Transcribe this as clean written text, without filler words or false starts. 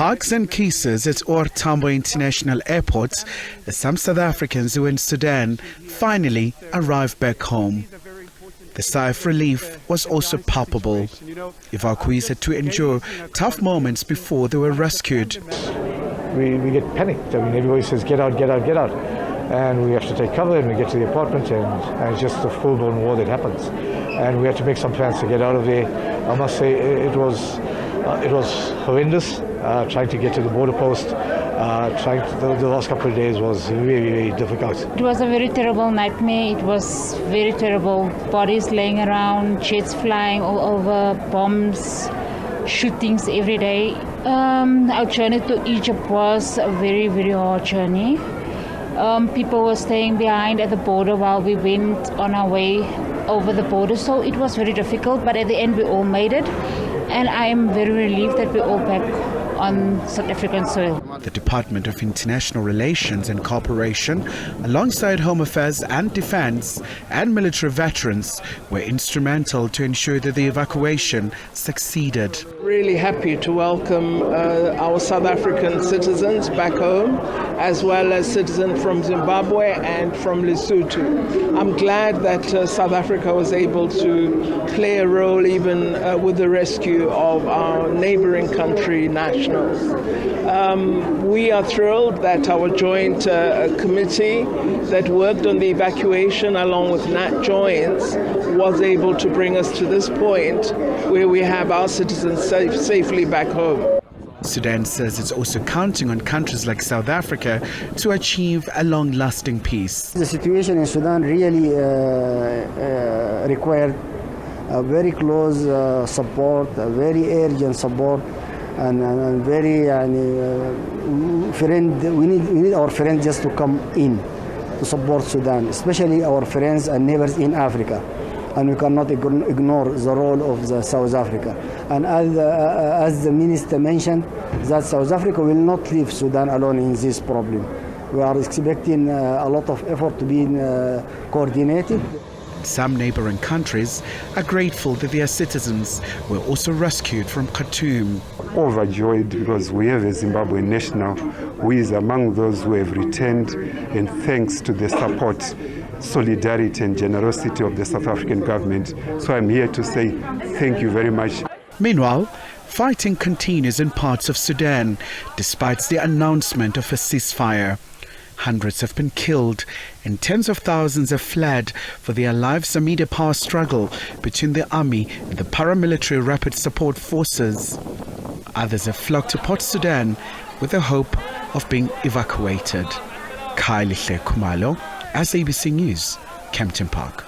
Hugs and kisses at OR Tambo International Airport as some South Africans who were in Sudan finally arrived back home. The sigh of relief was also palpable. Evacuees had to endure tough moments before they were rescued. We get panicked. I mean, everybody says, get out, get out, get out. And we have to take cover and we get to the apartment and it's just a full-blown war that happens. And we had to make some plans to get out of there. I must say it was horrendous, trying to get to the border post. The last couple of days was very, very difficult. It was a very terrible nightmare. It was very terrible. Bodies laying around, jets flying all over, bombs, shootings every day. Our journey to Egypt was a very, very hard journey. People were staying behind at the border while we went on our way over the border. So it was very difficult, but at the end we all made it. And I am very relieved that we're all back on South African soil. The Department of International Relations and Cooperation, alongside Home Affairs and Defence and military veterans, were instrumental to ensure that the evacuation succeeded. Really happy to welcome our South African citizens back home, as well as citizens from Zimbabwe and from Lesotho. I'm glad that South Africa was able to play a role even with the rescue of our neighboring country nationals. We are thrilled that our joint committee that worked on the evacuation along with Nat Joins was able to bring us to this point where we have our citizens safely back home. Sudan says it's also counting on countries like South Africa to achieve a long-lasting peace. The situation in Sudan really required a very close support, a very urgent support, and very friend. We need our friends just to come in to support Sudan, especially our friends and neighbors in Africa. And we cannot ignore the role of South Africa. And as the minister mentioned, that South Africa will not leave Sudan alone in this problem. We are expecting a lot of effort to be coordinated. Some neighboring countries are grateful that their citizens were also rescued from Khartoum. Overjoyed because we have a Zimbabwean national who is among those who have returned, and thanks to the support, solidarity and generosity of the South African government. So I'm here to say thank you very much. Meanwhile, fighting continues in parts of Sudan despite the announcement of a ceasefire. Hundreds have been killed and tens of thousands have fled for their lives amid a power struggle between the army and the paramilitary rapid support forces. Others have flocked to Port Sudan with the hope of being evacuated. Khayelihle Khumalo, SABC News, Kempton Park.